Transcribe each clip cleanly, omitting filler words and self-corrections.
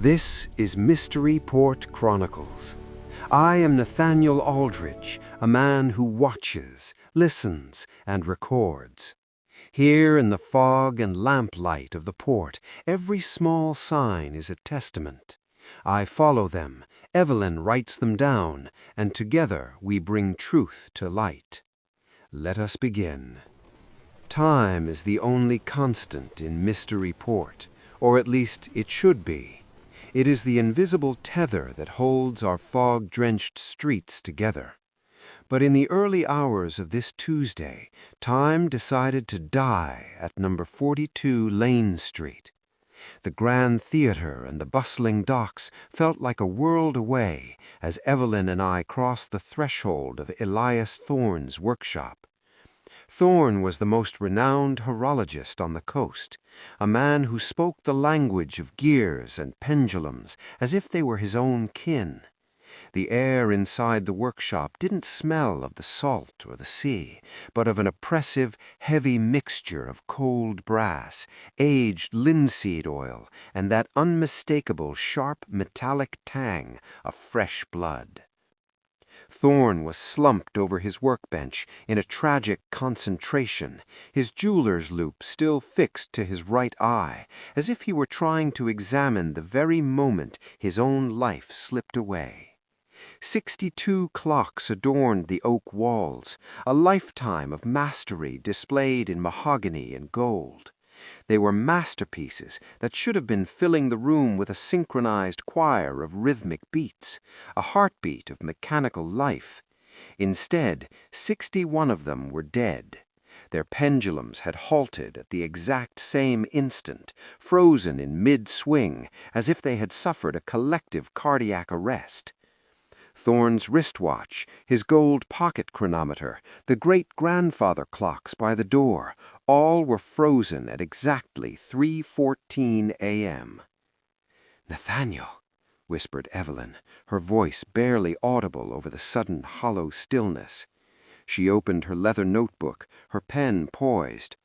This is Mystery Port Chronicles. I am Nathaniel Aldridge, a man who watches, listens, and records. Here in the fog and lamplight of the port, every small sign is a testament. I follow them, Evelyn writes them down, and together we bring truth to light. Let us begin. Time is the only constant in Mystery Port, or at least it should be. It is the invisible tether that holds our fog-drenched streets together. But in the early hours of this Tuesday, time decided to die at number 42 Lane Street. The Grand Theatre and the bustling docks felt like a world away as Evelyn and I crossed the threshold of Elias Thorne's workshop. Thorne was the most renowned horologist on the coast, a man who spoke the language of gears and pendulums as if they were his own kin. The air inside the workshop didn't smell of the salt or the sea, but of an oppressive, heavy mixture of cold brass, aged linseed oil, and that unmistakable sharp metallic tang of fresh blood. Thorne was slumped over his workbench in a tragic concentration, his jeweler's loop still fixed to his right eye, as if he were trying to examine the very moment his own life slipped away. 62 clocks adorned the oak walls, a lifetime of mastery displayed in mahogany and gold. They were masterpieces that should have been filling the room with a synchronized choir of rhythmic beats, a heartbeat of mechanical life. Instead, 61 of them were dead. Their pendulums had halted at the exact same instant, frozen in mid-swing, as if they had suffered a collective cardiac arrest. Thorne's wristwatch, his gold pocket chronometer, the great-grandfather clocks by the door, all were frozen at exactly 3:14 a.m. "Nathaniel," whispered Evelyn, her voice barely audible over the sudden hollow stillness. She opened her leather notebook, her pen poised.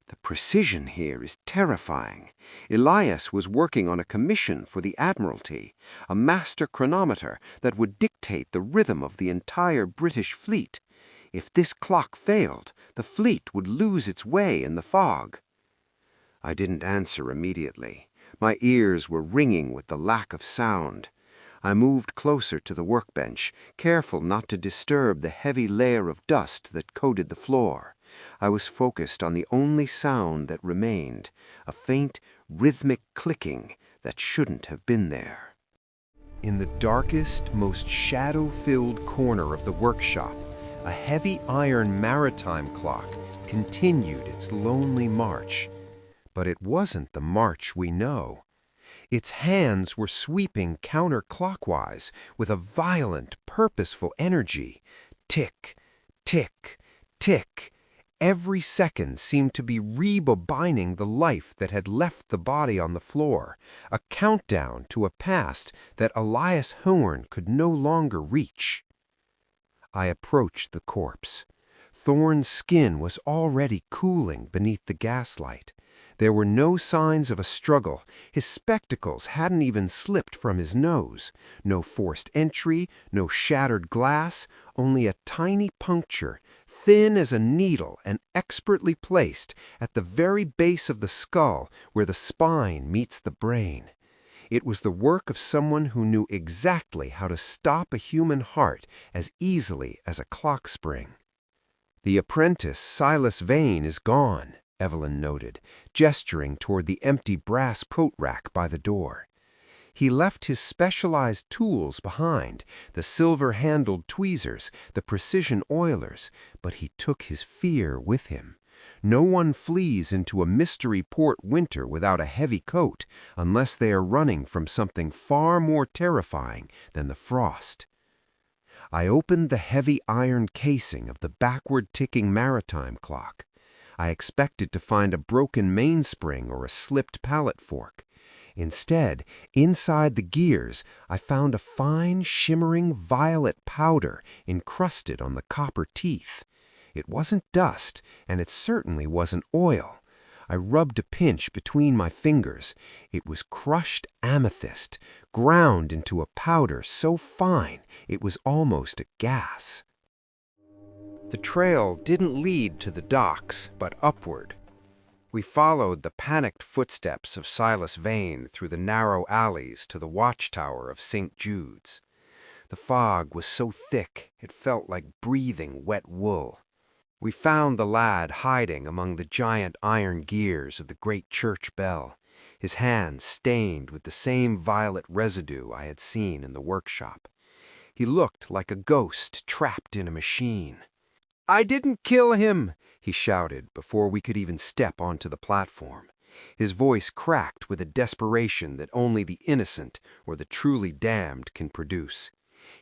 "The precision here is terrifying. Elias was working on a commission for the Admiralty, a master chronometer that would dictate the rhythm of the entire British fleet. If this clock failed, the fleet would lose its way in the fog." I didn't answer immediately. My ears were ringing with the lack of sound. I moved closer to the workbench, careful not to disturb the heavy layer of dust that coated the floor. I was focused on the only sound that remained, a faint, rhythmic clicking that shouldn't have been there. In the darkest, most shadow-filled corner of the workshop, a heavy iron maritime clock continued its lonely march. But it wasn't the march we know. Its hands were sweeping counterclockwise with a violent, purposeful energy. Tick, tick, tick. Every second seemed to be rebobining the life that had left the body on the floor, a countdown to a past that Elias Thorne could no longer reach. I approached the corpse. Thorne's skin was already cooling beneath the gaslight. There were no signs of a struggle. His spectacles hadn't even slipped from his nose. No forced entry, no shattered glass, only a tiny puncture, thin as a needle and expertly placed at the very base of the skull where the spine meets the brain. It was the work of someone who knew exactly how to stop a human heart as easily as a clock spring. "The apprentice, Silas Vane, is gone," Evelyn noted, gesturing toward the empty brass coat rack by the door. "He left his specialized tools behind, the silver-handled tweezers, the precision oilers, but he took his fear with him. No one flees into a Mystery Port winter without a heavy coat, unless they are running from something far more terrifying than the frost." I opened the heavy iron casing of the backward-ticking maritime clock. I expected to find a broken mainspring or a slipped pallet fork. Instead, inside the gears, I found a fine, shimmering violet powder encrusted on the copper teeth. It wasn't dust, and it certainly wasn't oil. I rubbed a pinch between my fingers. It was crushed amethyst, ground into a powder so fine it was almost a gas. The trail didn't lead to the docks, but upward. We followed the panicked footsteps of Silas Vane through the narrow alleys to the watchtower of St. Jude's. The fog was so thick it felt like breathing wet wool. We found the lad hiding among the giant iron gears of the great church bell, his hands stained with the same violet residue I had seen in the workshop. He looked like a ghost trapped in a machine. "I didn't kill him!" he shouted before we could even step onto the platform. His voice cracked with a desperation that only the innocent or the truly damned can produce.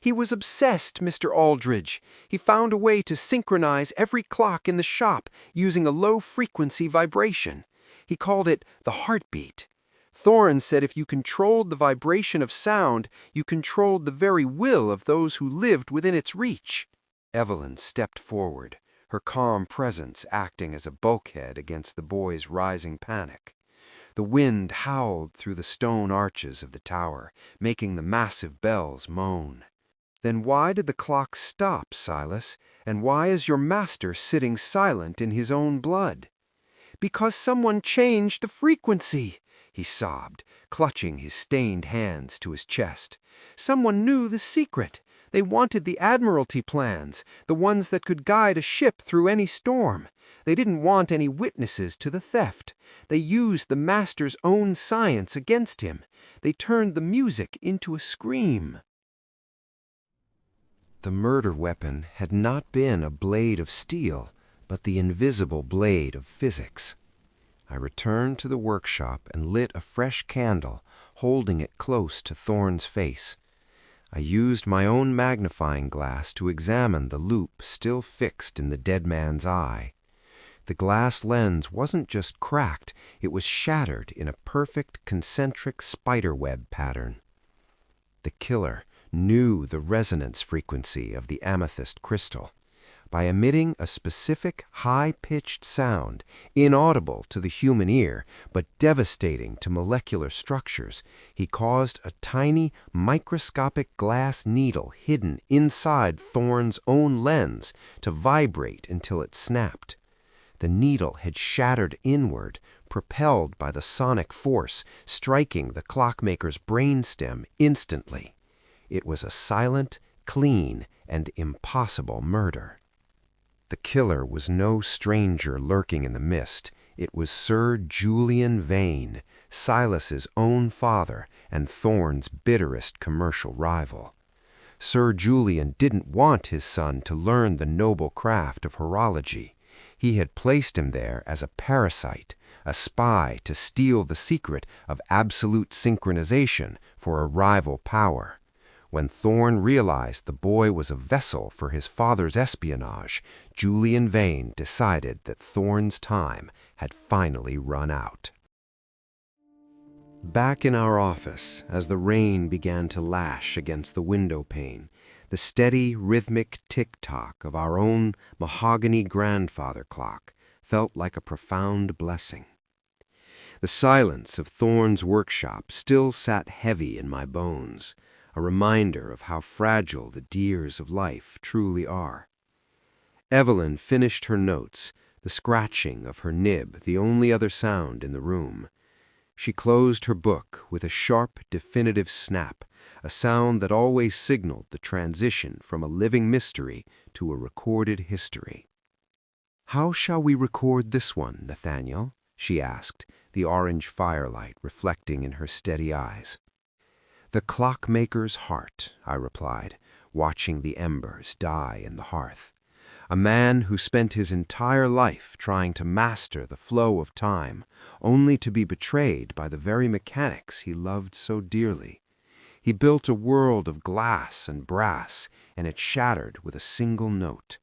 "He was obsessed, Mr. Aldridge. He found a way to synchronize every clock in the shop using a low-frequency vibration. He called it the heartbeat. Thorne said if you controlled the vibration of sound, you controlled the very will of those who lived within its reach." Evelyn stepped forward, her calm presence acting as a bulkhead against the boy's rising panic. The wind howled through the stone arches of the tower, making the massive bells moan. "Then why did the clock stop, Silas? And why is your master sitting silent in his own blood?" "Because someone changed the frequency," he sobbed, clutching his stained hands to his chest. "Someone knew the secret. They wanted the Admiralty plans, the ones that could guide a ship through any storm. They didn't want any witnesses to the theft. They used the master's own science against him. They turned the music into a scream." The murder weapon had not been a blade of steel, but the invisible blade of physics. I returned to the workshop and lit a fresh candle, holding it close to Thorne's face. I used my own magnifying glass to examine the loop still fixed in the dead man's eye. The glass lens wasn't just cracked, it was shattered in a perfect concentric spiderweb pattern. The killer knew the resonance frequency of the amethyst crystal. By emitting a specific high-pitched sound, inaudible to the human ear, but devastating to molecular structures, he caused a tiny, microscopic glass needle hidden inside Thorne's own lens to vibrate until it snapped. The needle had shattered inward, propelled by the sonic force, striking the clockmaker's brainstem instantly. It was a silent, clean, and impossible murder. The killer was no stranger lurking in the mist. It was Sir Julian Vane, Silas's own father and Thorne's bitterest commercial rival. Sir Julian didn't want his son to learn the noble craft of horology. He had placed him there as a parasite, a spy to steal the secret of absolute synchronization for a rival power. When Thorne realized the boy was a vessel for his father's espionage, Julian Vane decided that Thorne's time had finally run out. Back in our office, as the rain began to lash against the window pane, the steady, rhythmic tick-tock of our own mahogany grandfather clock felt like a profound blessing. The silence of Thorne's workshop still sat heavy in my bones, a reminder of how fragile the deers of life truly are. Evelyn finished her notes, the scratching of her nib the only other sound in the room. She closed her book with a sharp, definitive snap, a sound that always signaled the transition from a living mystery to a recorded history. "How shall we record this one, Nathaniel?" she asked, the orange firelight reflecting in her steady eyes. "The clockmaker's heart," I replied, watching the embers die in the hearth. "A man who spent his entire life trying to master the flow of time, only to be betrayed by the very mechanics he loved so dearly. He built a world of glass and brass, and it shattered with a single note."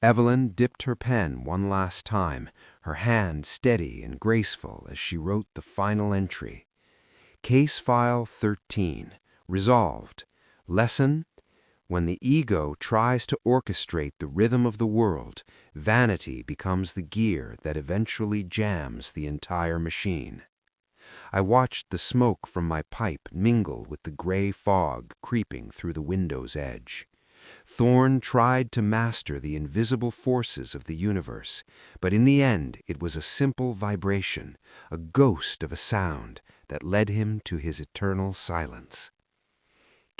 Evelyn dipped her pen one last time, her hand steady and graceful as she wrote the final entry. "Case File 13. Resolved. Lesson: When the ego tries to orchestrate the rhythm of the world, vanity becomes the gear that eventually jams the entire machine. I watched the smoke from my pipe mingle with the gray fog creeping through the window's edge. Thorne tried to master the invisible forces of the universe, but in the end it was a simple vibration, a ghost of a sound that led him to his eternal silence.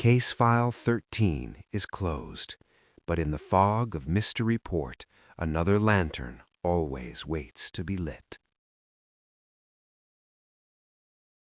Case File 13 is closed, but in the fog of Mystery Port, another lantern always waits to be lit.